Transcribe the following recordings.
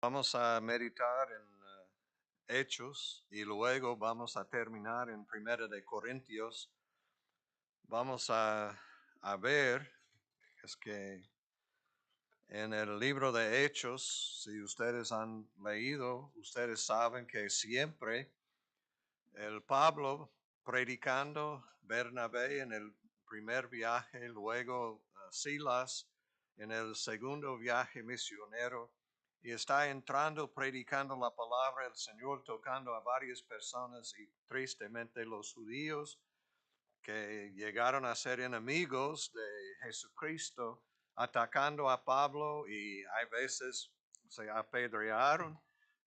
Vamos a meditar en Hechos y luego vamos a terminar en Primera de Corintios. Vamos a ver, es que en el libro de Hechos, si ustedes han leído, ustedes saben que siempre el Pablo predicando, Bernabé en el primer viaje, luego Silas en el segundo viaje misionero, y está entrando predicando la palabra del Señor, tocando a varias personas y tristemente los judíos que llegaron a ser enemigos de Jesucristo, atacando a Pablo y hay veces se apedrearon.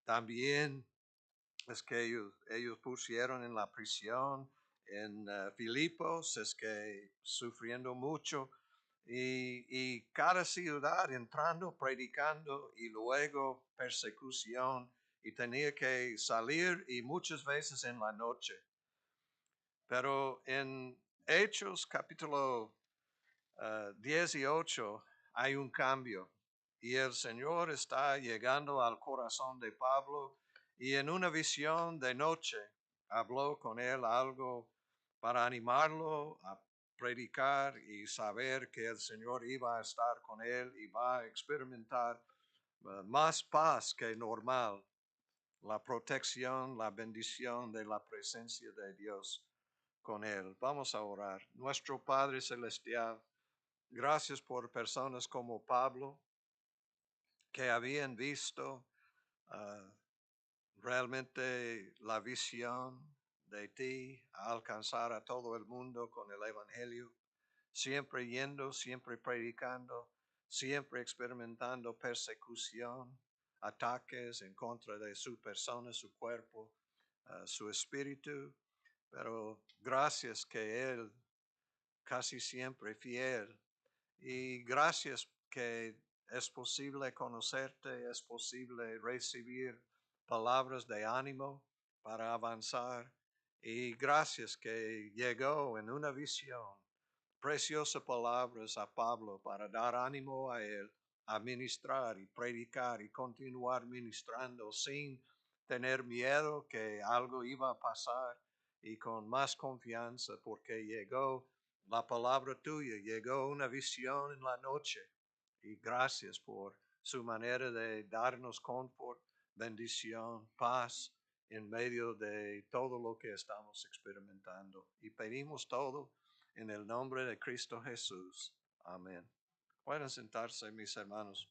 También es que ellos pusieron en la prisión en Filipos, es que sufriendo mucho y cada ciudad entrando, predicando y luego persecución y tenía que salir y muchas veces en la noche. Pero en Hechos capítulo 18 hay un cambio y el Señor está llegando al corazón de Pablo y en una visión de noche habló con él algo para animarlo a predicar y saber que el Señor iba a estar con él y va a experimentar más paz que normal, la protección, la bendición de la presencia de Dios con él. Vamos a orar. Nuestro Padre Celestial, gracias por personas como Pablo que habían visto uh, realmente la visión de ti a alcanzar a todo el mundo con el Evangelio, siempre yendo, siempre predicando, siempre experimentando persecución, ataques en contra de su persona, su cuerpo, su espíritu, pero gracias que Él casi siempre fiel. Y gracias que es posible conocerte, es posible recibir palabras de ánimo para avanzar. Y gracias que llegó en una visión preciosas palabras a Pablo para dar ánimo a él, a ministrar y predicar y continuar ministrando sin tener miedo que algo iba a pasar y con más confianza porque llegó la palabra tuya, llegó una visión en la noche y gracias por su manera de darnos confort, bendición, paz en medio de todo lo que estamos experimentando. Y pedimos todo en el nombre de Cristo Jesús. Amén. Pueden sentarse, mis hermanos.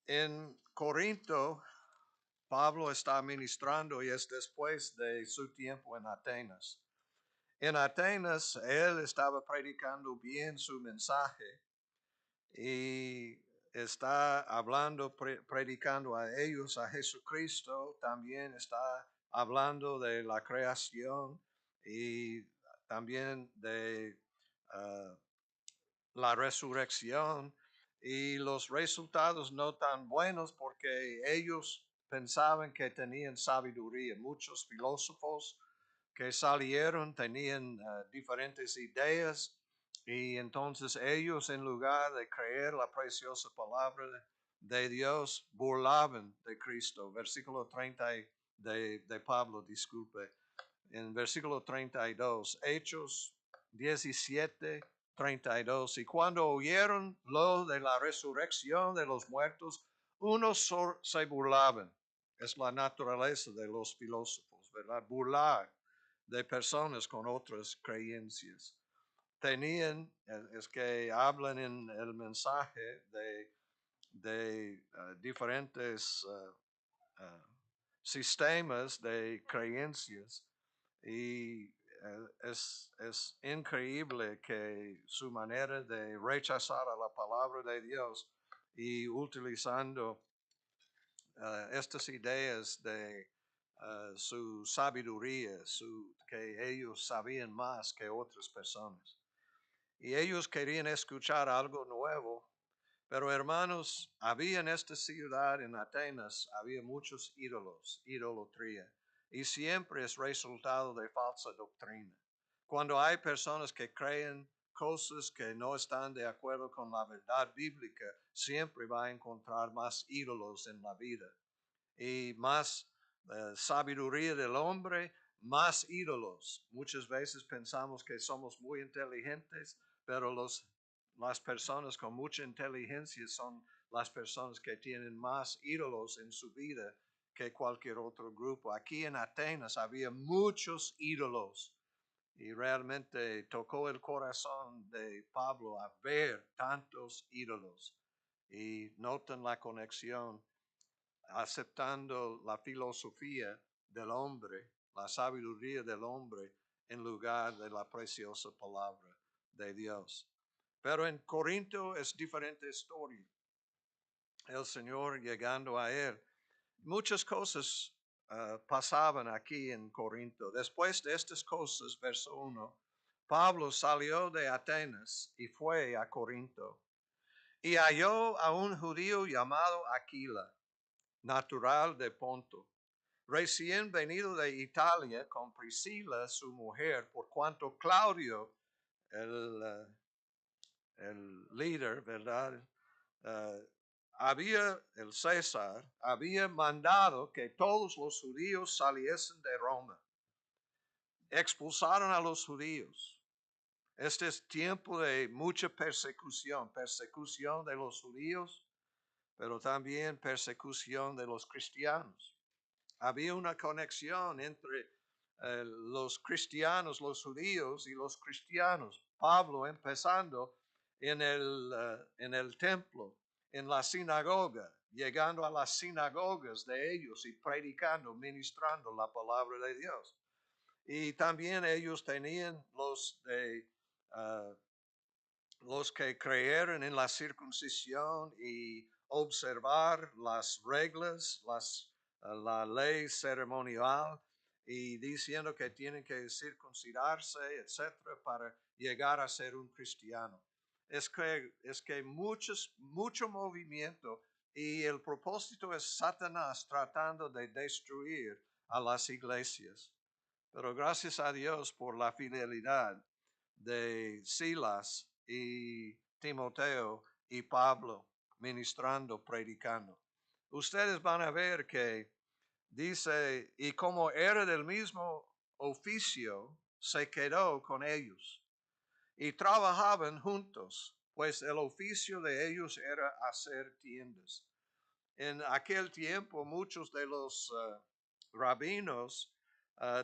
En Corinto, Pablo está ministrando y es después de su tiempo en Atenas. En Atenas, él estaba predicando bien su mensaje y está hablando, predicando a ellos, a Jesucristo, también está hablando de la creación y también de la resurrección y los resultados no tan buenos porque ellos pensaban que tenían sabiduría. Muchos filósofos que salieron tenían diferentes ideas y entonces ellos en lugar de creer la preciosa palabra de Dios burlaban de Cristo. Versículo 30 de Pablo, disculpe. En versículo 32, Hechos 17:32. Y cuando oyeron lo de la resurrección de los muertos, unos se burlaban. Es la naturaleza de los filósofos, ¿verdad? Burlar de personas con otras creencias. Tenían, es que hablan en el mensaje de diferentes sistemas de creencias y es increíble que su manera de rechazar a la palabra de Dios y utilizando estas ideas de su sabiduría, que ellos sabían más que otras personas. Y ellos querían escuchar algo nuevo, pero hermanos, había en esta ciudad, en Atenas, había muchos ídolos, idolatría, y siempre es resultado de falsa doctrina. Cuando hay personas que creen cosas que no están de acuerdo con la verdad bíblica, siempre va a encontrar más ídolos en la vida. Y más sabiduría del hombre, más ídolos. Muchas veces pensamos que somos muy inteligentes, pero las personas con mucha inteligencia son las personas que tienen más ídolos en su vida que cualquier otro grupo. Aquí en Atenas había muchos ídolos y realmente tocó el corazón de Pablo a ver tantos ídolos. Y noten la conexión, aceptando la filosofía del hombre, la sabiduría del hombre, en lugar de la preciosa palabra de Dios. Pero en Corinto es diferente historia. El Señor llegando a él. Muchas cosas pasaban aquí en Corinto. Después de estas cosas, verso 1, Pablo salió de Atenas y fue a Corinto. Y halló a un judío llamado Aquila, natural de Ponto, recién venido de Italia con Priscila, su mujer, por cuanto Claudio, el líder, ¿verdad? El César había mandado que todos los judíos saliesen de Roma. Expulsaron a los judíos. Este es tiempo de mucha persecución de los judíos, pero también persecución de los cristianos. Había una conexión entre los cristianos, los judíos y los cristianos. Pablo empezando en el templo, en la sinagoga, llegando a las sinagogas de ellos y predicando, ministrando la palabra de Dios. Y también ellos tenían los que creyeron en la circuncisión y observar las reglas, la ley ceremonial, y diciendo que tienen que circuncidarse, etcétera, para llegar a ser un cristiano. Es que mucho movimiento, y el propósito es Satanás tratando de destruir a las iglesias. Pero gracias a Dios por la fidelidad de Silas y Timoteo y Pablo ministrando, predicando. Ustedes van a ver que dice, y como era del mismo oficio, se quedó con ellos y trabajaban juntos, pues el oficio de ellos era hacer tiendas. En aquel tiempo muchos de los rabinos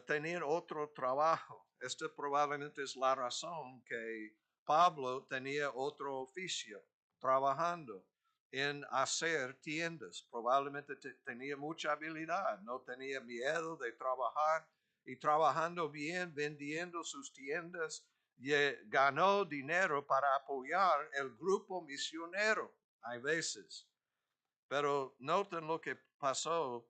tenían otro trabajo. Esta probablemente es la razón que Pablo tenía otro oficio, trabajando en hacer tiendas. Probablemente tenía mucha habilidad, no tenía miedo de trabajar y trabajando bien, vendiendo sus tiendas, ganó dinero para apoyar el grupo misionero. Hay veces. Pero noten lo que pasó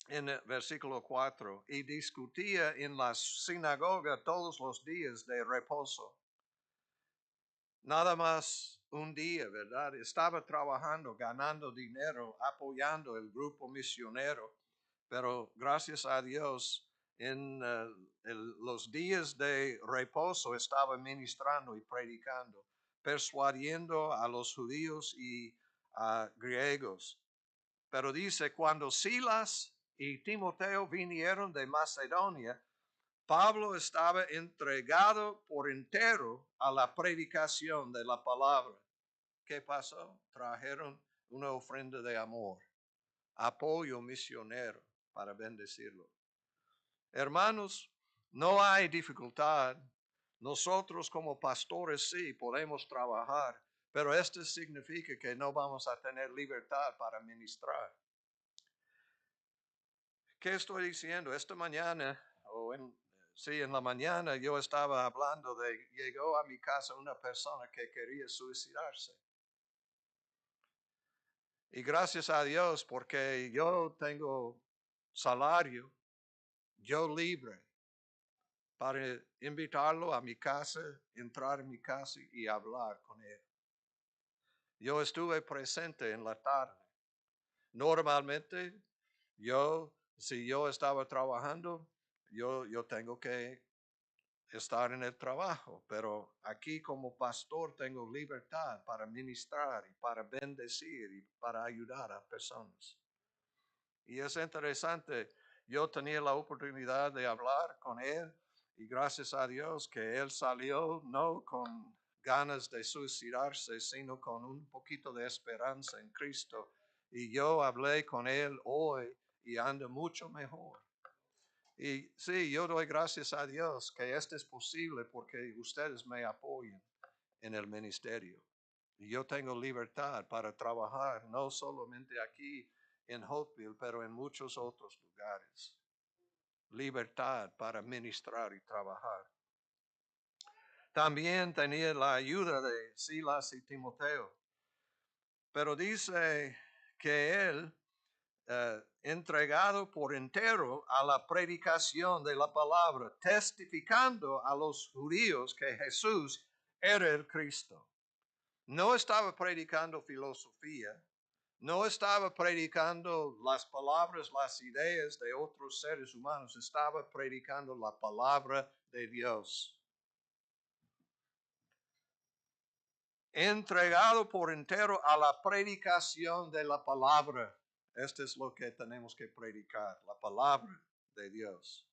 en el versículo 4. Y discutía en la sinagoga todos los días de reposo. Nada más un día, ¿verdad? Estaba trabajando, ganando dinero, apoyando el grupo misionero. Pero gracias a Dios, en los días de reposo estaba ministrando y predicando, persuadiendo a los judíos y a griegos. Pero dice, cuando Silas y Timoteo vinieron de Macedonia, Pablo estaba entregado por entero a la predicación de la palabra. ¿Qué pasó? Trajeron una ofrenda de amor, apoyo misionero para bendecirlo. Hermanos, no hay dificultad. Nosotros como pastores sí podemos trabajar, pero esto significa que no vamos a tener libertad para ministrar. ¿Qué estoy diciendo? Esta mañana, en la mañana yo estaba hablando llegó a mi casa una persona que quería suicidarse. Y gracias a Dios porque yo tengo salario, yo libre para invitarlo a mi casa, entrar en mi casa y hablar con él. Yo estuve presente en la tarde. Normalmente si yo estaba trabajando, yo tengo que estar en el trabajo, pero aquí como pastor tengo libertad para ministrar y para bendecir y para ayudar a personas. Y es interesante, yo tenía la oportunidad de hablar con él y gracias a Dios que él salió no con ganas de suicidarse, sino con un poquito de esperanza en Cristo. Y yo hablé con él hoy y anda mucho mejor. Y sí, yo doy gracias a Dios que esto es posible porque ustedes me apoyan en el ministerio. Y yo tengo libertad para trabajar no solamente aquí en Hopeville, pero en muchos otros lugares. Libertad para ministrar y trabajar. También tenía la ayuda de Silas y Timoteo. Pero dice que él entregado por entero a la predicación de la palabra, testificando a los judíos que Jesús era el Cristo. No estaba predicando filosofía, no estaba predicando las palabras, las ideas de otros seres humanos, estaba predicando la palabra de Dios. Entregado por entero a la predicación de la palabra. Esto es lo que tenemos que predicar, la palabra de Dios.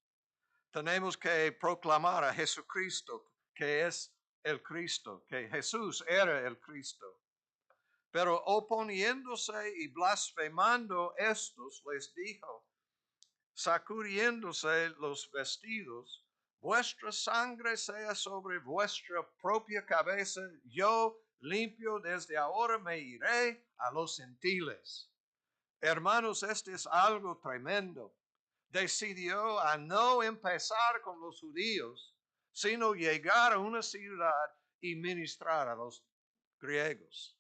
Tenemos que proclamar a Jesucristo, que es el Cristo, que Jesús era el Cristo. Pero oponiéndose y blasfemando estos, les dijo, sacudiéndose los vestidos, vuestra sangre sea sobre vuestra propia cabeza, yo limpio desde ahora me iré a los gentiles. Hermanos, este es algo tremendo. Decidió a no empezar con los judíos, sino llegar a una ciudad y ministrar a los griegos.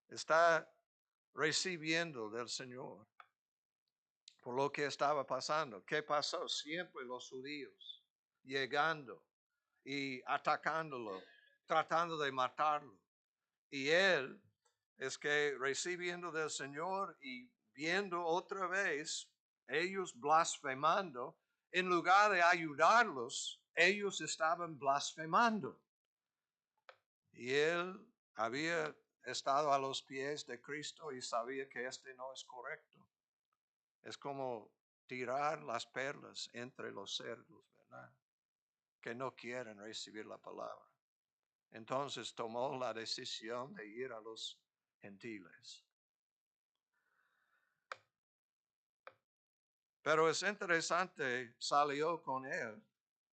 Está recibiendo del Señor por lo que estaba pasando. ¿Qué pasó? Siempre los judíos llegando y atacándolo, tratando de matarlo. Y él es que recibiendo del Señor y viendo otra vez ellos blasfemando, en lugar de ayudarlos, ellos estaban blasfemando. Y él había estado a los pies de Cristo y sabía que este no es correcto. Es como tirar las perlas entre los cerdos, ¿verdad? Que no quieren recibir la palabra. Entonces tomó la decisión de ir a los gentiles. Pero es interesante, salió con él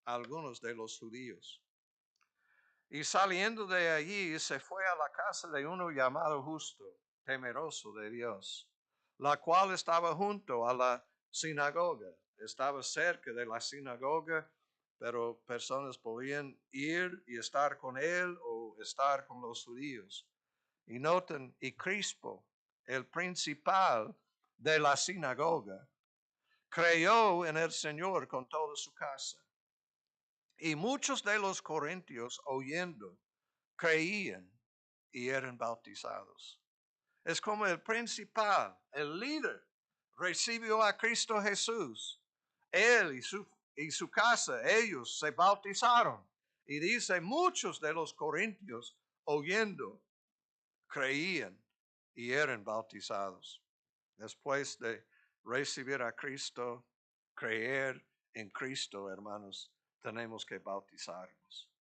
algunos de los judíos. Y saliendo de allí se fue a la casa de uno llamado Justo, temeroso de Dios, la cual estaba junto a la sinagoga. Estaba cerca de la sinagoga, pero personas podían ir y estar con él o estar con los judíos. Y noten, y Crispo, el principal de la sinagoga, creyó en el Señor con toda su casa. Y muchos de los corintios, oyendo, creían y eran bautizados. Es como el principal, el líder, recibió a Cristo Jesús. Él y su casa, ellos se bautizaron. Y dice, muchos de los corintios, oyendo, creían y eran bautizados. Después de recibir a Cristo, creer en Cristo, hermanos, tenemos que bautizarnos.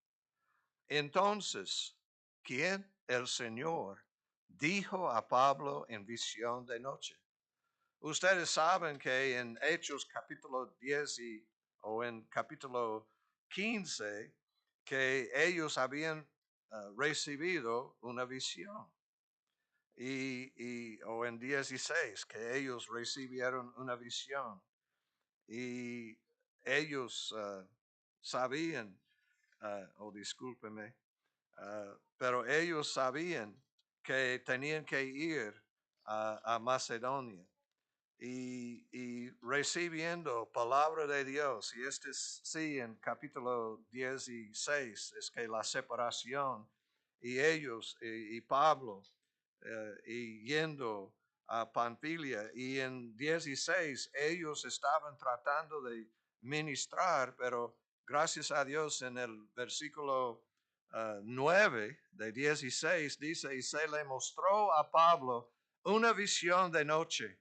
Entonces, ¿quién? El Señor dijo a Pablo en visión de noche. Ustedes saben que en Hechos capítulo 10 o en capítulo 15, que ellos habían recibido una visión. O en 16, que ellos recibieron una visión. Y ellos sabían, discúlpeme, pero ellos sabían que tenían que ir a Macedonia y recibiendo palabra de Dios. Y este sí, en capítulo 16, es que la separación y ellos y Pablo y yendo a Panfilia. Y en 16 ellos estaban tratando de ministrar, pero Gracias a Dios en el versículo 9 de 16 dice, y se le mostró a Pablo una visión de noche.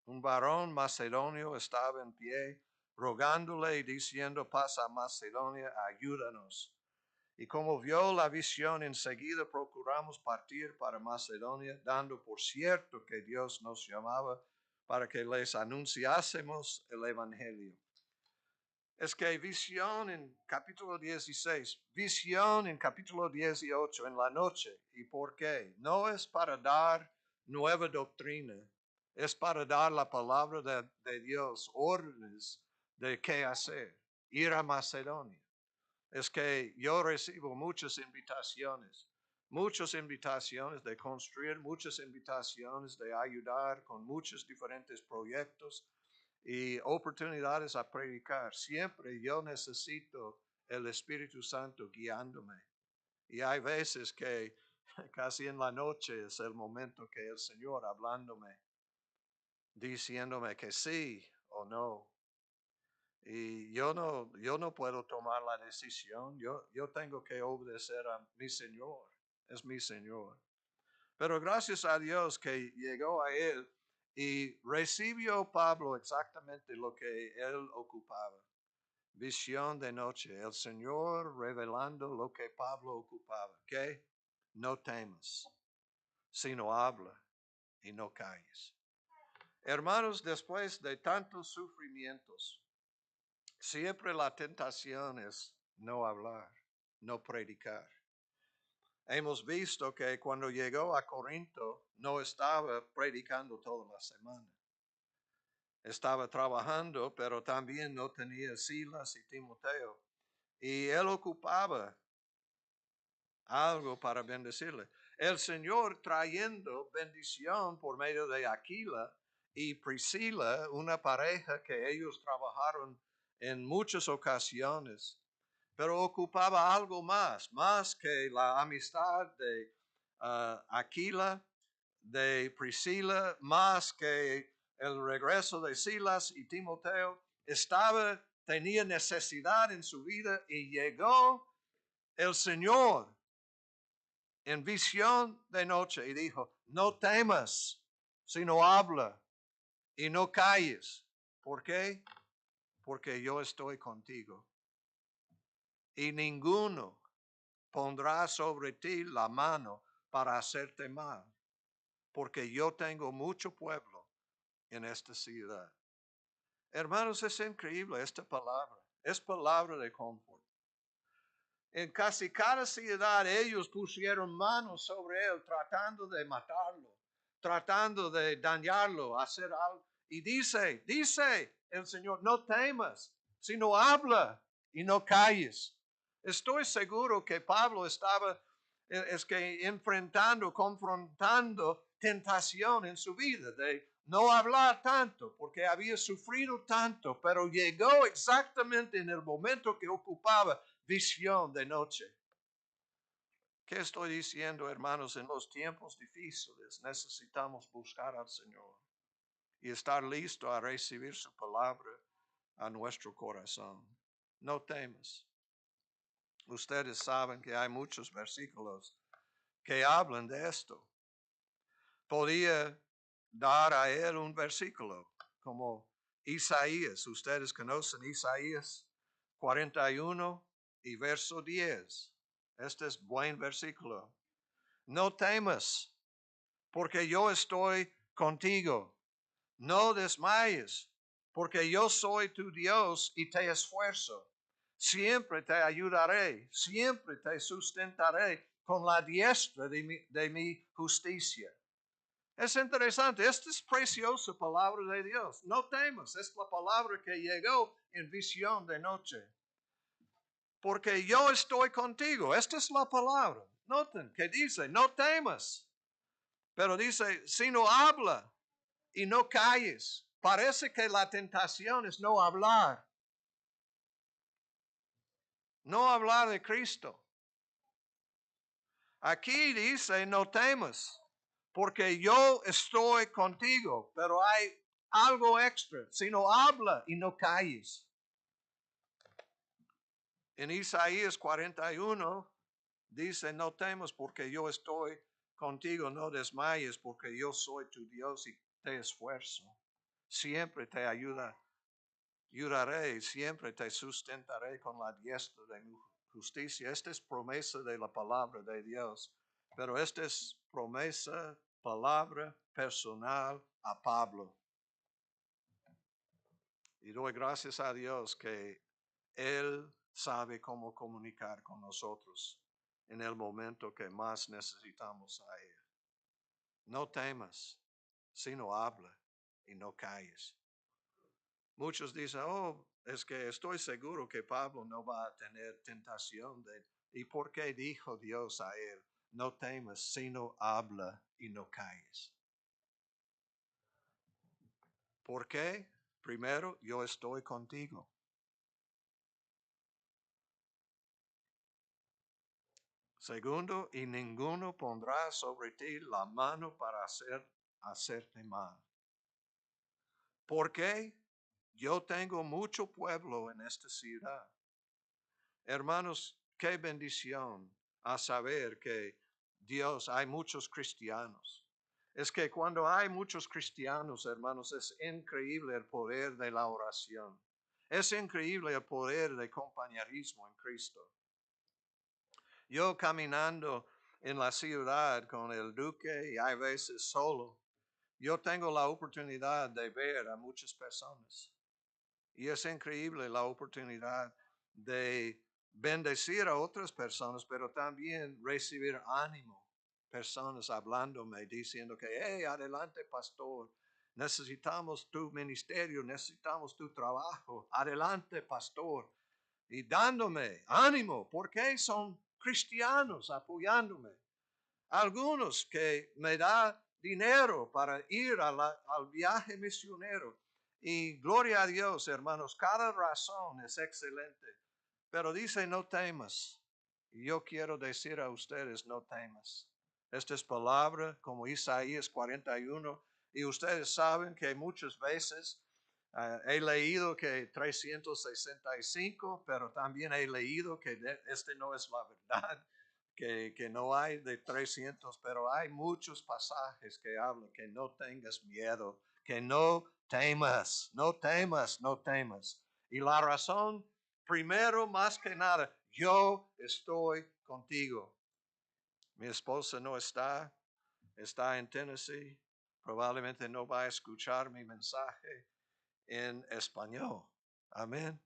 Un varón macedonio estaba en pie, rogándole y diciendo, pasa a Macedonia, ayúdanos. Y como vio la visión, enseguida procuramos partir para Macedonia, dando por cierto que Dios nos llamaba para que les anunciásemos el Evangelio. Es que visión en capítulo 16, visión en capítulo 18 en la noche. ¿Y por qué? No es para dar nueva doctrina, es para dar la palabra de Dios, órdenes de qué hacer, ir a Macedonia. Es que yo recibo muchas invitaciones de construir, muchas invitaciones de ayudar con muchos diferentes proyectos y oportunidades a predicar. Siempre yo necesito el Espíritu Santo guiándome. Y hay veces que casi en la noche es el momento que el Señor hablándome, diciéndome que sí o no. Y yo no puedo tomar la decisión. Yo tengo que obedecer a mi Señor. Es mi Señor. Pero gracias a Dios que llegó a él y recibió Pablo exactamente lo que él ocupaba. Visión de noche. El Señor revelando lo que Pablo ocupaba. ¿Qué? No temas, sino habla y no calles. Hermanos, después de tantos sufrimientos, siempre la tentación es no hablar, no predicar. Hemos visto que cuando llegó a Corinto no estaba predicando toda la semana. Estaba trabajando, pero también no tenía Silas y Timoteo. Y él ocupaba algo para bendecirle. El Señor trayendo bendición por medio de Aquila y Priscila, una pareja que ellos trabajaron en muchas ocasiones, pero ocupaba algo más que la amistad de Aquila, de Priscila, más que el regreso de Silas y Timoteo. Tenía necesidad en su vida y llegó el Señor en visión de noche y dijo, no temas, sino habla y no calles. ¿Por qué? Porque yo estoy contigo. Y ninguno pondrá sobre ti la mano para hacerte mal, porque yo tengo mucho pueblo en esta ciudad. Hermanos, es increíble esta palabra. Es palabra de confort. En casi cada ciudad ellos pusieron manos sobre él tratando de matarlo, tratando de dañarlo, hacer algo. Y dice el Señor, no temas, sino habla y no calles. Estoy seguro que Pablo estaba enfrentando, confrontando tentación en su vida de no hablar tanto porque había sufrido tanto, pero llegó exactamente en el momento que ocupaba visión de noche. ¿Qué estoy diciendo, hermanos? En los tiempos difíciles necesitamos buscar al Señor y estar listo a recibir su palabra a nuestro corazón. No temas. Ustedes saben que hay muchos versículos que hablan de esto. Podía dar a él un versículo como Isaías. Ustedes conocen Isaías 41 y verso 10. Este es buen versículo. No temas, porque yo estoy contigo. No desmayes, porque yo soy tu Dios y te esfuerzo. Siempre te ayudaré, siempre te sustentaré con la diestra de mi justicia. Es interesante, esta es preciosa palabra de Dios. No temas, es la palabra que llegó en visión de noche. Porque yo estoy contigo. Esta es la palabra. Noten que dice, no temas. Pero dice, sino habla y no calles. Parece que la tentación es no hablar. No hablar de Cristo. Aquí dice, no temas, porque yo estoy contigo. Pero hay algo extra. Sino habla y no calles. En Isaías 41 dice, no temas porque yo estoy contigo, no desmayes porque yo soy tu Dios y te esfuerzo. Siempre te ayudaré, siempre te sustentaré con la diestra de mi justicia. Esta es promesa de la palabra de Dios, pero esta es promesa, palabra personal a Pablo. Y doy gracias a Dios que Él sabe cómo comunicar con nosotros en el momento que más necesitamos a Él. No temas, sino habla y no calles. Muchos dicen, oh, es que estoy seguro que Pablo no va a tener tentación de... ¿Y por qué dijo Dios a él? No temas, sino habla y no calles. ¿Por qué? Primero, yo estoy contigo. Segundo, y ninguno pondrá sobre ti la mano para hacerte mal. ¿Por qué? Yo tengo mucho pueblo en esta ciudad. Hermanos, qué bendición a saber que Dios, hay muchos cristianos. Es que cuando hay muchos cristianos, hermanos, es increíble el poder de la oración. Es increíble el poder de compañerismo en Cristo. Yo caminando en la ciudad con el duque y hay veces solo, yo tengo la oportunidad de ver a muchas personas. Y es increíble la oportunidad de bendecir a otras personas, pero también recibir ánimo. Personas hablándome, diciendo que, hey, adelante, pastor. Necesitamos tu ministerio, necesitamos tu trabajo. Adelante, pastor. Y dándome ánimo, porque son cristianos apoyándome. Algunos que me da dinero para ir al viaje misionero. Y gloria a Dios, hermanos, cada razón es excelente. Pero dice, no temas. Y yo quiero decir a ustedes, no temas. Esta es palabra como Isaías 41. Y ustedes saben que muchas veces he leído que 365, pero también he leído que este no es la verdad que no hay de 300, pero hay muchos pasajes que hablan que no tengas miedo, que no temas, no temas, no temas. Y la razón, primero, más que nada, yo estoy contigo. Mi esposa no está en Tennessee, probablemente no va a escuchar mi mensaje en español. Amén.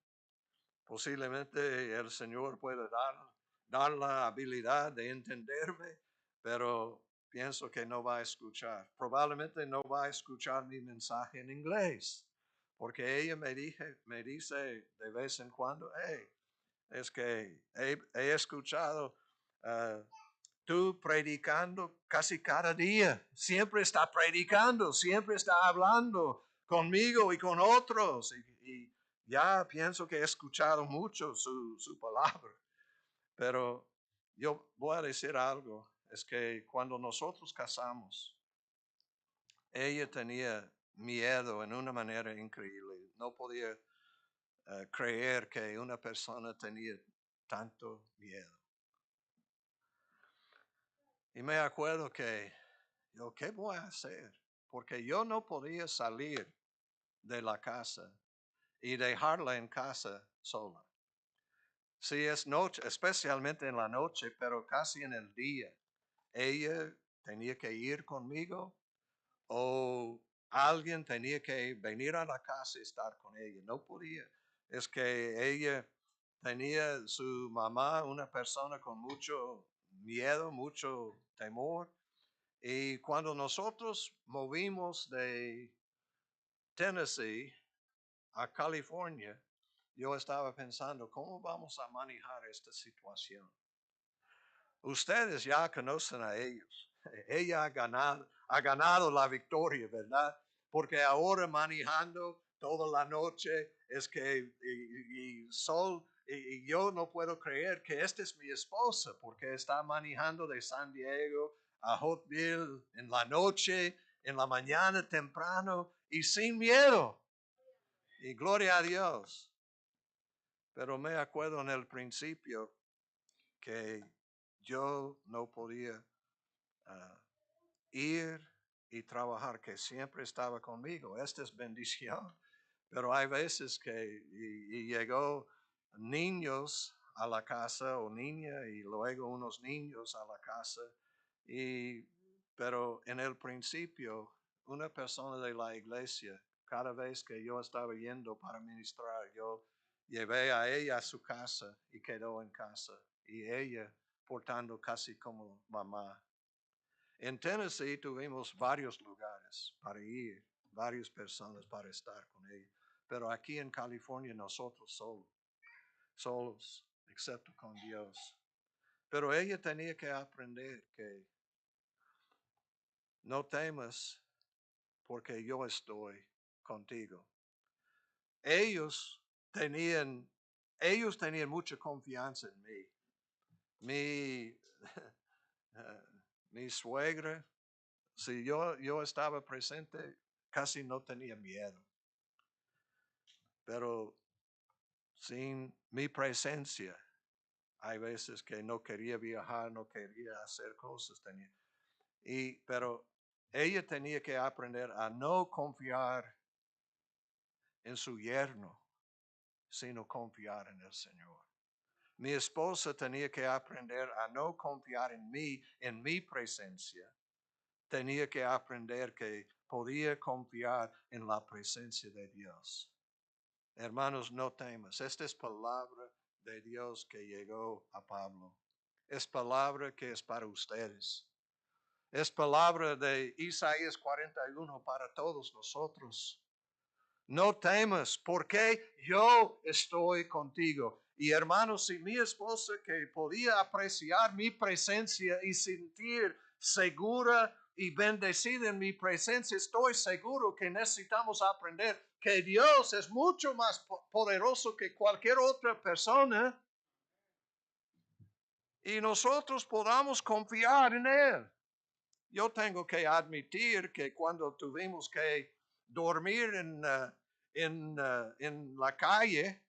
Posiblemente el Señor puede dar la habilidad de entenderme, pero pienso que no va a escuchar. Probablemente no va a escuchar mi mensaje en inglés, porque ella me dice de vez en cuando, hey, es que he escuchado tú predicando casi cada día. Siempre está predicando, siempre está hablando conmigo y con otros. Y ya pienso que he escuchado mucho su palabra. Pero yo voy a decir algo. Es que cuando nosotros casamos, ella tenía miedo en una manera increíble. No podía creer que una persona tenía tanto miedo. Y me acuerdo que yo, ¿qué voy a hacer? Porque yo no podía salir de la casa y dejarla en casa sola. Si es noche, especialmente en la noche, pero casi en el día, ella tenía que ir conmigo o alguien tenía que venir a la casa y estar con ella. No podía. Es que ella tenía su mamá, una persona con mucho miedo, mucho temor. Y cuando nosotros movimos de Tennessee a California, yo estaba pensando, ¿cómo vamos a manejar esta situación? Ustedes ya conocen a ellos. Ella ha ganado la victoria, ¿verdad? Porque ahora manejando toda la noche es que y Sol y yo no puedo creer que esta es mi esposa porque está manejando de San Diego a Hotville en la noche, en la mañana temprano y sin miedo. Y gloria a Dios. Pero me acuerdo en el principio que yo no podía ir y trabajar, que siempre estaba conmigo. Esta es bendición. Pero hay veces que y llegó niños a la casa o niña y luego unos niños a la casa. Y, pero en el principio, una persona de la iglesia, cada vez que yo estaba yendo para ministrar, yo llevé a ella a su casa y quedó en casa. Y ella portando casi como mamá. En Tennessee tuvimos varios lugares para ir, varias personas para estar con ella. Pero aquí en California nosotros solos, excepto con Dios. Pero ella tenía que aprender que no temas porque yo estoy contigo. Ellos tenían, ellos tenían mucha confianza en mí. Mi, mi suegra, si yo estaba presente, casi no tenía miedo. Pero sin mi presencia, hay veces que no quería viajar, no quería hacer cosas. Pero ella tenía que aprender a no confiar en su yerno, sino confiar en el Señor. Mi esposa tenía que aprender a no confiar en mí, en mi presencia. Tenía que aprender que podía confiar en la presencia de Dios. Hermanos, no temas. Esta es palabra de Dios que llegó a Pablo. Es palabra que es para ustedes. Es palabra de Isaías 41 para todos nosotros. No temas, porque yo estoy contigo. Y hermanos, si mi esposa que podía apreciar mi presencia y sentir segura y bendecida en mi presencia, estoy seguro que necesitamos aprender que Dios es mucho más poderoso que cualquier otra persona y nosotros podamos confiar en Él. Yo tengo que admitir que cuando tuvimos que dormir en la calle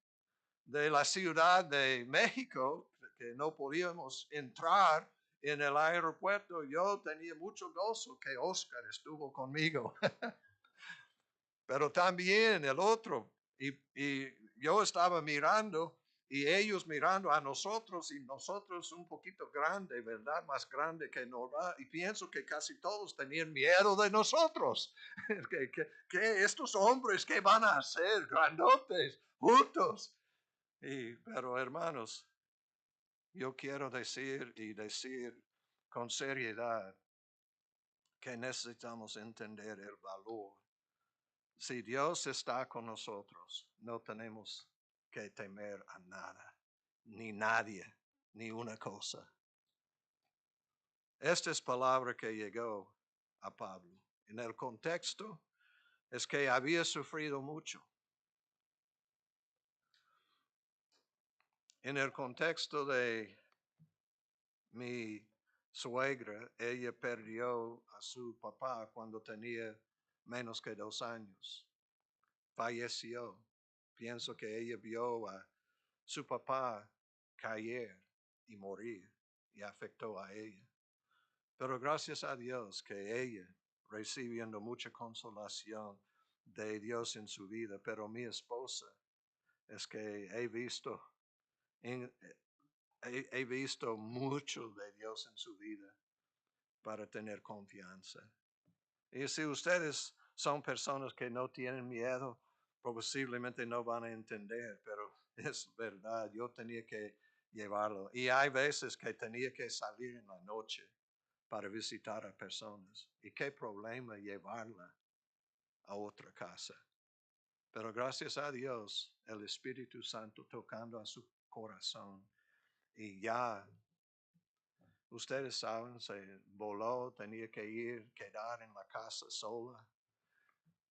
de la Ciudad de México, que no podíamos entrar en el aeropuerto, yo tenía mucho gozo que Oscar estuvo conmigo. Pero también el otro, y yo estaba mirando y ellos mirando a nosotros y nosotros un poquito grande, ¿verdad? Más grande que normal. Y pienso que casi todos tenían miedo de nosotros. que estos hombres, ¿qué van a hacer? Grandotes, juntos. Pero hermanos, yo quiero decir y decir con seriedad que necesitamos entender el valor. Si Dios está con nosotros, no tenemos que temer a nada, ni nadie, ni una cosa. Esta es palabra que llegó a Pablo. En el contexto es que había sufrido mucho. En el contexto de mi suegra, ella perdió a su papá cuando tenía menos que 2 años. Falleció. Pienso que ella vio a su papá caer y morir y afectó a ella. Pero gracias a Dios que ella recibiendo mucha consolación de Dios en su vida, pero mi esposa es que he visto mucho de Dios en su vida para tener confianza. Y si ustedes son personas que no tienen miedo, posiblemente no van a entender, pero es verdad, yo tenía que llevarlo. Y hay veces que tenía que salir en la noche para visitar a personas. ¿Y qué problema llevarla a otra casa? Pero gracias a Dios, el Espíritu Santo tocando a su corazón. Y ya, ustedes saben, se voló, tenía que quedar en la casa sola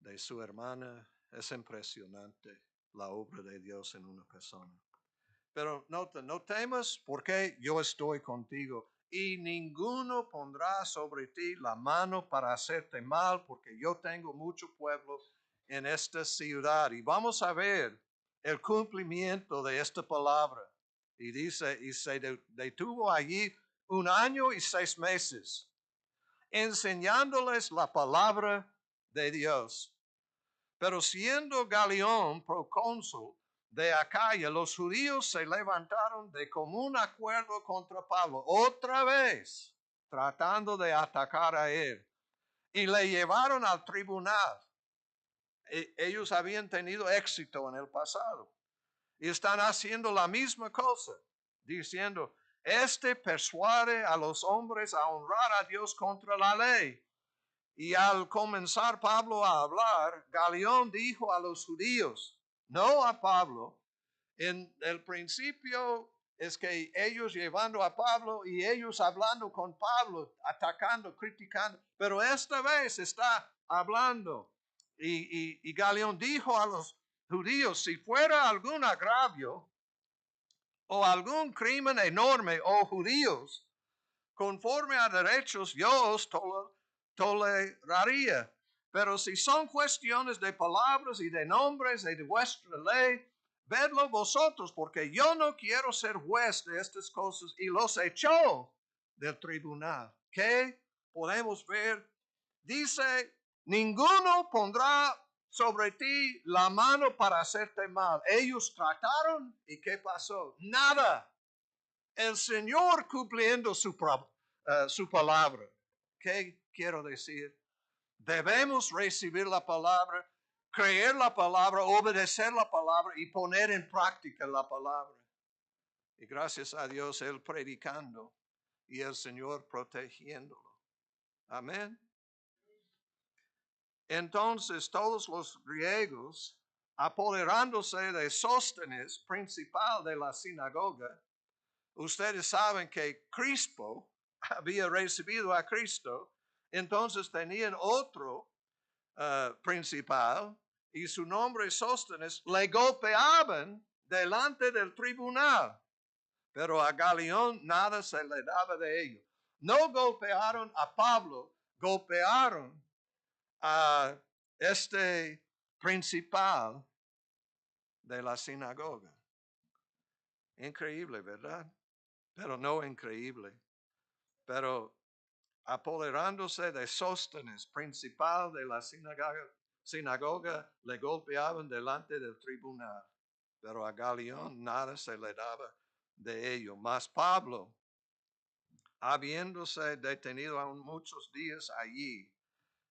de su hermana. Es impresionante la obra de Dios en una persona. Pero no temas porque yo estoy contigo y ninguno pondrá sobre ti la mano para hacerte mal porque yo tengo mucho pueblo en esta ciudad. Y vamos a ver el cumplimiento de esta palabra. Y dice, y se detuvo allí 1 año y 6 meses, enseñándoles la palabra de Dios. Pero siendo Galión procónsul de Acaya, los judíos se levantaron de común acuerdo contra Pablo, otra vez tratando de atacar a él, y le llevaron al tribunal. Ellos habían tenido éxito en el pasado y están haciendo la misma cosa, diciendo, este persuade a los hombres a honrar a Dios contra la ley. Y al comenzar Pablo a hablar, Galión dijo a los judíos, no a Pablo. En el principio es que ellos llevando a Pablo y ellos hablando con Pablo, atacando, criticando, pero esta vez está hablando. Y Galión dijo a los judíos, si fuera algún agravio o algún crimen enorme, oh judíos, conforme a derechos, yo os toleraría. Pero si son cuestiones de palabras y de nombres y de vuestra ley, vedlo vosotros, porque yo no quiero ser juez de estas cosas. Y los echó del tribunal. ¿Qué podemos ver? Dice, ninguno pondrá sobre ti la mano para hacerte mal. Ellos trataron y ¿qué pasó? Nada. El Señor cumpliendo su palabra. ¿Qué quiero decir? Debemos recibir la palabra, creer la palabra, obedecer la palabra y poner en práctica la palabra. Y gracias a Dios, Él predicando y el Señor protegiéndolo. Amén. Entonces todos los griegos, apoderándose de Sóstenes, principal de la sinagoga, ustedes saben que Crispo había recibido a Cristo, entonces tenían otro principal y su nombre Sóstenes, le golpeaban delante del tribunal, pero a Galión nada se le daba de ello. No golpearon a Pablo, golpearon a este principal de la sinagoga. Increíble, ¿verdad? Pero no increíble. Pero apoderándose de Sóstenes, principal de la sinagoga, le golpeaban delante del tribunal. Pero a Galión nada se le daba de ello. Mas Pablo, habiéndose detenido aún muchos días allí,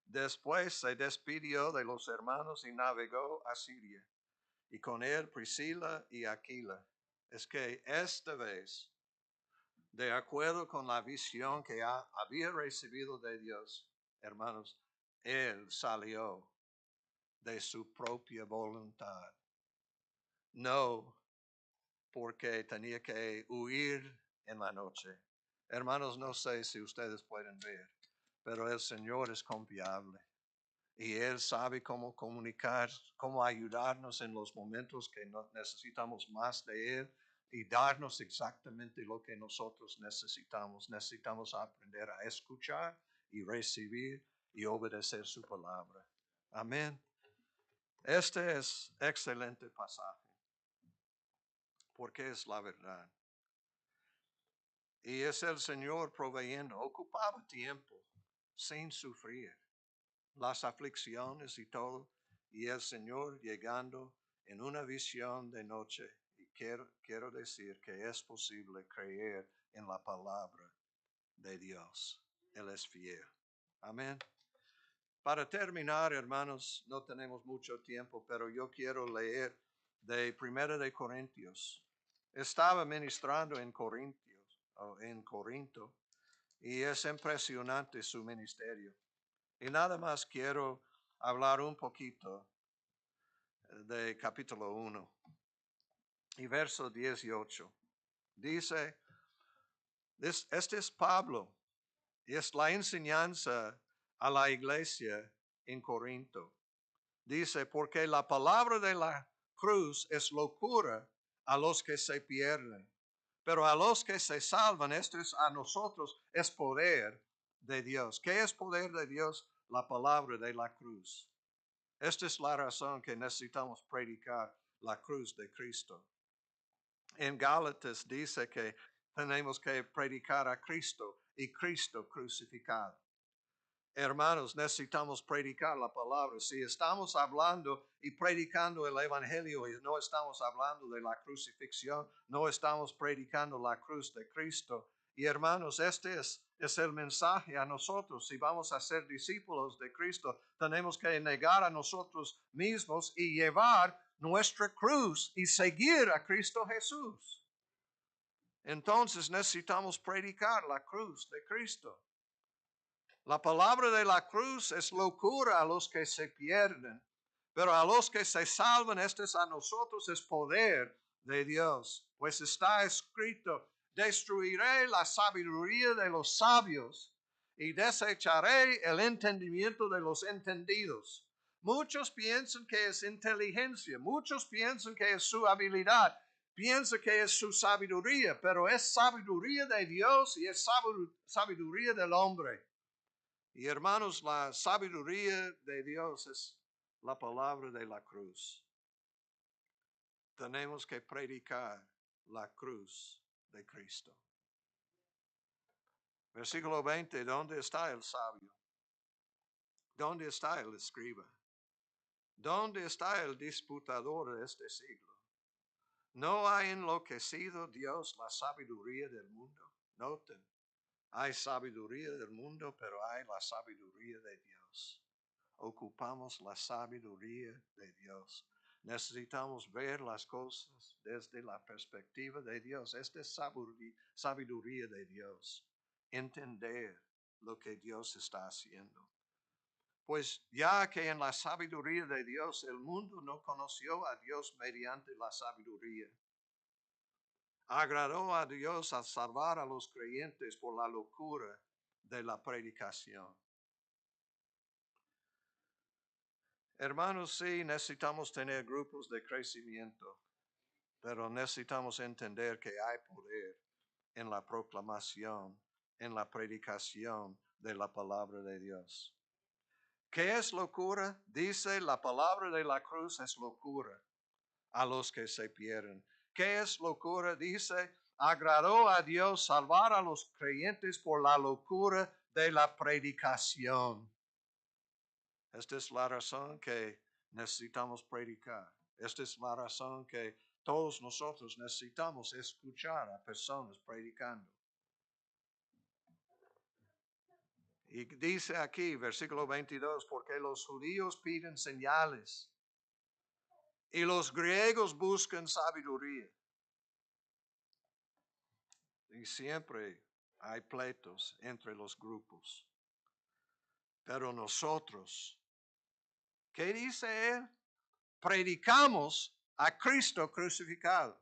después se despidió de los hermanos y navegó a Siria. Y con él Priscila y Aquila. Es que esta vez, de acuerdo con la visión que había recibido de Dios, hermanos, él salió de su propia voluntad. No porque tenía que huir en la noche. Hermanos, no sé si ustedes pueden ver, pero el Señor es confiable. Y Él sabe cómo comunicar, cómo ayudarnos en los momentos que necesitamos más de Él y darnos exactamente lo que nosotros necesitamos. Necesitamos aprender a escuchar y recibir y obedecer su palabra. Amén. Este es excelente pasaje porque es la verdad. Y es el Señor proveyendo. Ocupaba tiempo sin sufrir las aflicciones y todo, y el Señor llegando en una visión de noche. Y quiero decir que es posible creer en la palabra de Dios. Él es fiel. Amén. Para terminar, hermanos, no tenemos mucho tiempo, pero yo quiero leer de 1 de Corintios. Estaba ministrando en Corinto, y es impresionante su ministerio. Y nada más quiero hablar un poquito de capítulo 1 y verso 18. Dice, este es Pablo y es la enseñanza a la iglesia en Corinto. Dice, porque la palabra de la cruz es locura a los que se pierden, pero a los que se salvan, esto es a nosotros, es poder de Dios. ¿Qué es poder de Dios? La palabra de la cruz. Esta es la razón que necesitamos predicar la cruz de Cristo. En Gálatas dice que tenemos que predicar a Cristo y Cristo crucificado. Hermanos, necesitamos predicar la palabra. Si estamos hablando y predicando el Evangelio y no estamos hablando de la crucifixión, no estamos predicando la cruz de Cristo. Y hermanos, este es el mensaje a nosotros. Si vamos a ser discípulos de Cristo, tenemos que negar a nosotros mismos y llevar nuestra cruz y seguir a Cristo Jesús. Entonces necesitamos predicar la cruz de Cristo. La palabra de la cruz es locura a los que se pierden, pero a los que se salvan, a nosotros es poder de Dios. Pues está escrito, destruiré la sabiduría de los sabios y desecharé el entendimiento de los entendidos. Muchos piensan que es inteligencia, muchos piensan que es su habilidad, piensan que es su sabiduría, pero es sabiduría de Dios y es sabiduría del hombre. Y hermanos, la sabiduría de Dios es la palabra de la cruz. Tenemos que predicar la cruz de Cristo. Versículo 20, ¿dónde está el sabio? ¿Dónde está el escriba? ¿Dónde está el disputador de este siglo? ¿No ha enloquecido Dios la sabiduría del mundo? Noten, hay sabiduría del mundo, pero hay la sabiduría de Dios. Ocupamos la sabiduría de Dios. Necesitamos ver las cosas desde la perspectiva de Dios. Esta es sabiduría de Dios. Entender lo que Dios está haciendo. Pues ya que en la sabiduría de Dios el mundo no conoció a Dios mediante la sabiduría, agradó a Dios al salvar a los creyentes por la locura de la predicación. Hermanos, sí, necesitamos tener grupos de crecimiento, pero necesitamos entender que hay poder en la proclamación, en la predicación de la palabra de Dios. ¿Qué es locura? Dice, la palabra de la cruz es locura a los que se pierden. ¿Qué es locura? Dice, agradó a Dios salvar a los creyentes por la locura de la predicación. Esta es la razón que necesitamos predicar. Esta es la razón que todos nosotros necesitamos escuchar a personas predicando. Y dice aquí, versículo 22, porque los judíos piden señales y los griegos buscan sabiduría. Y siempre hay pleitos entre los grupos. Pero nosotros, ¿qué dice él? Predicamos a Cristo crucificado.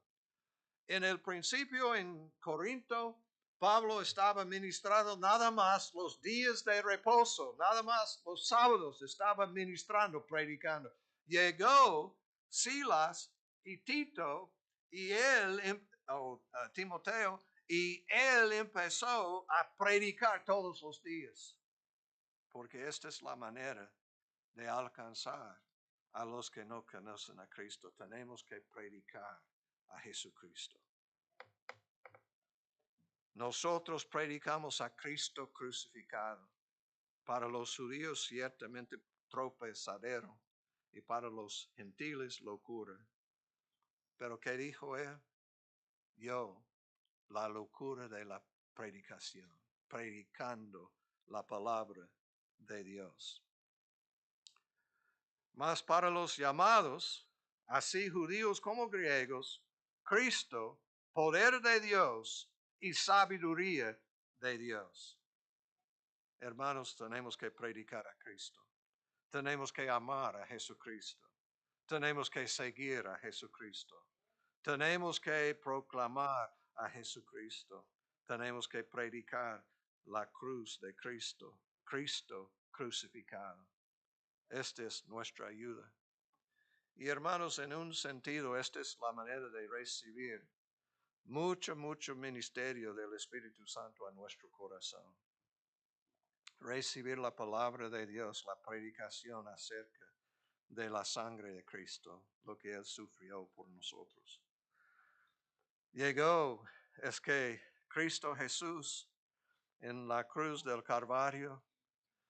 En el principio en Corinto, Pablo estaba ministrando nada más los días de reposo, nada más los sábados estaba ministrando, predicando. Llegó Silas y Tito y él, Timoteo, y él empezó a predicar todos los días. Porque esta es la manera de alcanzar a los que no conocen a Cristo. Tenemos que predicar a Jesucristo. Nosotros predicamos a Cristo crucificado. Para los judíos ciertamente tropezadero y para los gentiles locura. Pero ¿qué dijo él? Yo, la locura de la predicación, predicando la palabra de Dios. Mas para los llamados, así judíos como griegos, Cristo, poder de Dios y sabiduría de Dios. Hermanos, tenemos que predicar a Cristo. Tenemos que amar a Jesucristo. Tenemos que seguir a Jesucristo. Tenemos que proclamar a Jesucristo. Tenemos que predicar la cruz de Cristo. Cristo crucificado. Esta es nuestra ayuda. Y hermanos, en un sentido, esta es la manera de recibir mucho ministerio del Espíritu Santo a nuestro corazón. Recibir la palabra de Dios, la predicación acerca de la sangre de Cristo, lo que Él sufrió por nosotros. Llegó, es que Cristo Jesús en la cruz del Calvario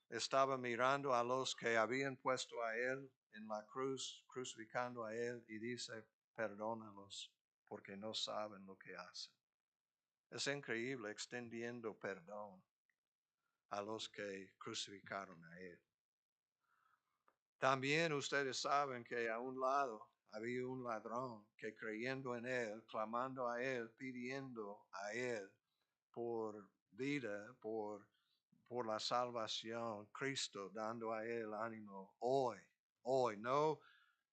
estaba mirando a los que habían puesto a Él en la cruz, crucificando a Él, y dice, perdónalos, porque no saben lo que hacen. Es increíble extendiendo perdón a los que crucificaron a Él. También ustedes saben que a un lado había un ladrón que creyendo en Él, clamando a Él, pidiendo a Él por vida, por la salvación, Cristo dando a Él ánimo hoy, no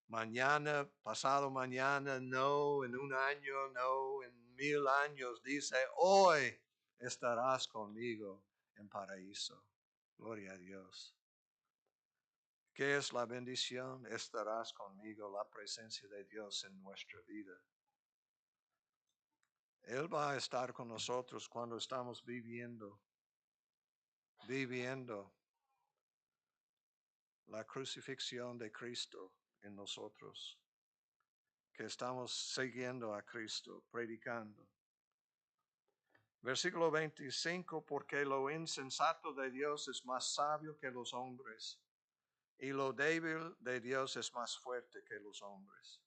mañana, pasado mañana, no en un año, no en 1000 años, dice, hoy estarás conmigo en paraíso. Gloria a Dios. ¿Qué es la bendición? Estarás conmigo, la presencia de Dios en nuestra vida. Él va a estar con nosotros cuando estamos viviendo la crucifixión de Cristo en nosotros, que estamos siguiendo a Cristo, predicando. Versículo 25, porque lo insensato de Dios es más sabio que los hombres, y lo débil de Dios es más fuerte que los hombres.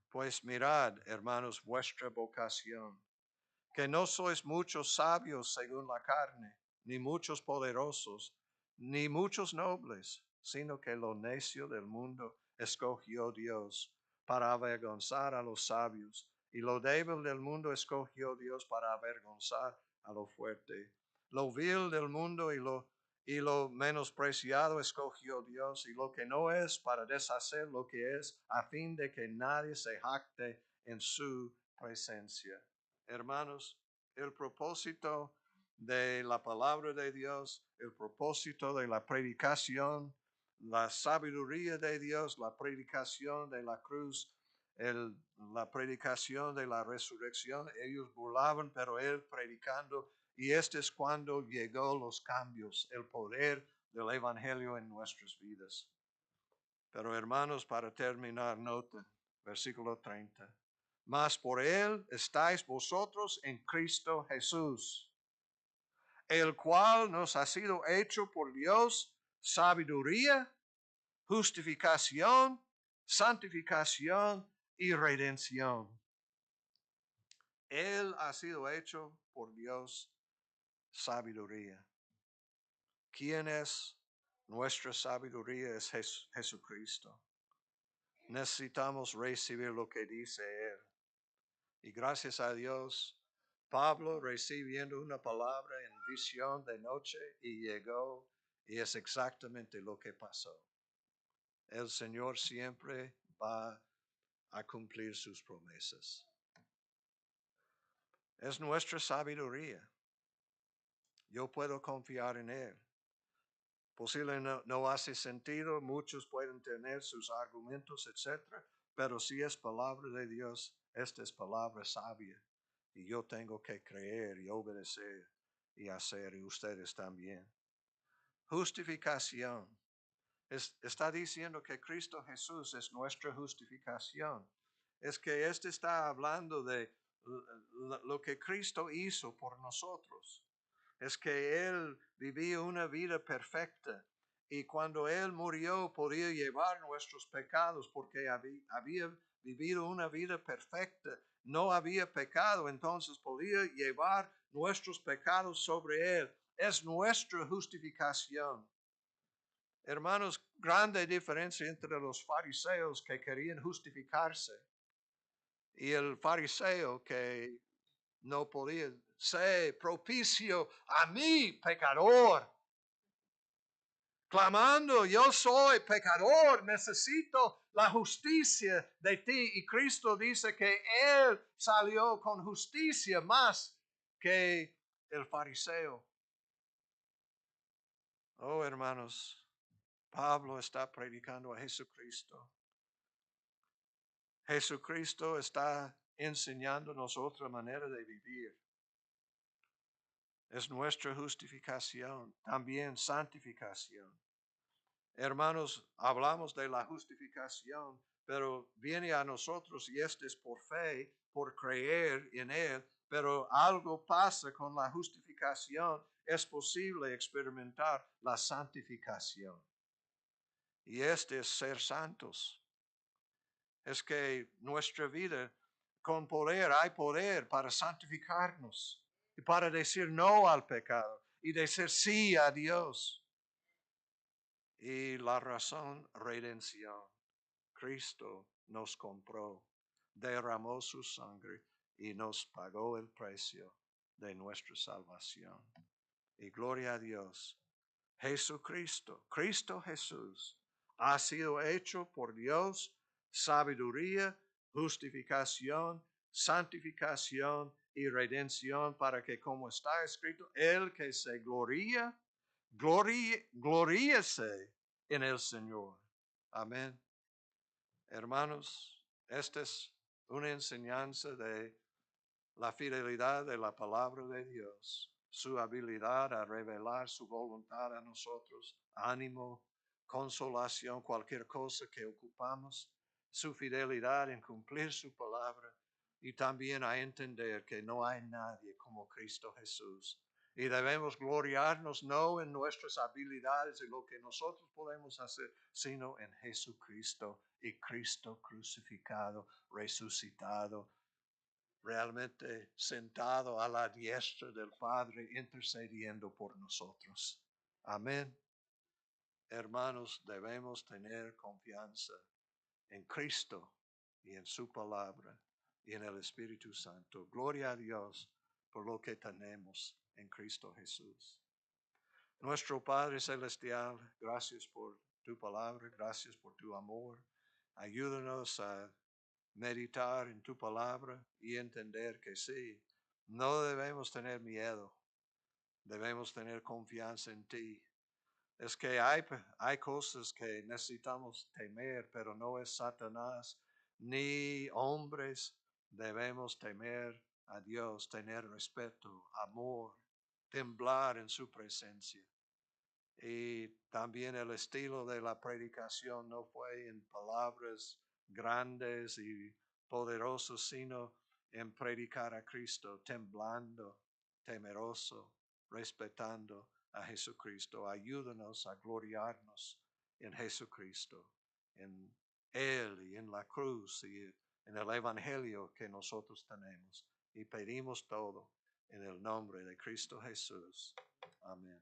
Pues mirad, hermanos, vuestra vocación, que no sois muchos sabios según la carne, ni muchos poderosos, ni muchos nobles, sino que lo necio del mundo escogió Dios para avergonzar a los sabios, y lo débil del mundo escogió Dios para avergonzar a lo fuerte. Lo vil del mundo y lo menospreciado escogió Dios, y lo que no es para deshacer lo que es, a fin de que nadie se jacte en su presencia. Hermanos, el propósito de la palabra de Dios, el propósito de la predicación, la sabiduría de Dios, la predicación de la cruz, la predicación de la resurrección, ellos burlaban, pero él predicando, y este es cuando llegó los cambios, el poder del evangelio en nuestras vidas. Pero hermanos, para terminar, noten, versículo 30. Mas por él estáis vosotros en Cristo Jesús, el cual nos ha sido hecho por Dios sabiduría, justificación, santificación y redención. Él ha sido hecho por Dios sabiduría. ¿Quién es nuestra sabiduría? Es Jesucristo. Necesitamos recibir lo que dice Él. Y gracias a Dios, Pablo recibiendo una palabra en visión de noche y llegó, y es exactamente lo que pasó. El Señor siempre va a cumplir sus promesas. Es nuestra sabiduría. Yo puedo confiar en Él. Posiblemente no hace sentido, muchos pueden tener sus argumentos, etc. Pero si es palabra de Dios, esta es palabra sabia. Y yo tengo que creer y obedecer y hacer, y ustedes también. Justificación. Está diciendo que Cristo Jesús es nuestra justificación. Es que está hablando de lo que Cristo hizo por nosotros. Es que Él vivía una vida perfecta y cuando Él murió podía llevar nuestros pecados porque había vivido una vida perfecta. No había pecado, entonces podía llevar nuestros pecados sobre Él. Es nuestra justificación. Hermanos, grande diferencia entre los fariseos que querían justificarse y el fariseo que no podía ser propicio a mí, pecador. Clamando, yo soy pecador, necesito la justicia de ti. Y Cristo dice que Él salió con justicia más que el fariseo. Oh, hermanos, Pablo está predicando a Jesucristo. Jesucristo está enseñándonos otra manera de vivir. Es nuestra justificación, también santificación. Hermanos, hablamos de la justificación, pero viene a nosotros y esto es por fe, por creer en Él, pero algo pasa con la justificación. Es posible experimentar la santificación. Y este es ser santos. Es que nuestra vida con poder, hay poder para santificarnos y para decir no al pecado y decir sí a Dios. Y la razón, redención. Cristo nos compró, derramó su sangre y nos pagó el precio de nuestra salvación. Y gloria a Dios. Jesucristo, Cristo Jesús, ha sido hecho por Dios sabiduría, justificación, santificación y redención para que, como está escrito, el que se gloríese en el Señor. Amén. Hermanos, esta es una enseñanza de la fidelidad de la palabra de Dios, su habilidad a revelar su voluntad a nosotros, ánimo, consolación, cualquier cosa que ocupamos, su fidelidad en cumplir su palabra y también a entender que no hay nadie como Cristo Jesús. Y debemos gloriarnos no en nuestras habilidades y lo que nosotros podemos hacer, sino en Jesucristo y Cristo crucificado, resucitado, realmente sentado a la diestra del Padre, intercediendo por nosotros. Amén. Hermanos, debemos tener confianza en Cristo y en su palabra y en el Espíritu Santo. Gloria a Dios por lo que tenemos en Cristo Jesús. Nuestro Padre Celestial, gracias por tu palabra, gracias por tu amor. Ayúdanos a meditar en tu palabra y entender que sí, no debemos tener miedo, debemos tener confianza en ti. Es que hay cosas que necesitamos temer, pero no es Satanás ni hombres. Debemos temer a Dios, tener respeto, amor, temblar en su presencia. Y también el estilo de la predicación no fue en palabras grandes y poderosas, sino en predicar a Cristo, temblando, temeroso, respetando a Jesucristo. Ayúdanos a gloriarnos en Jesucristo, en Él y en la cruz y en el Evangelio que nosotros tenemos. Y pedimos todo en el nombre de Cristo Jesús. Amén.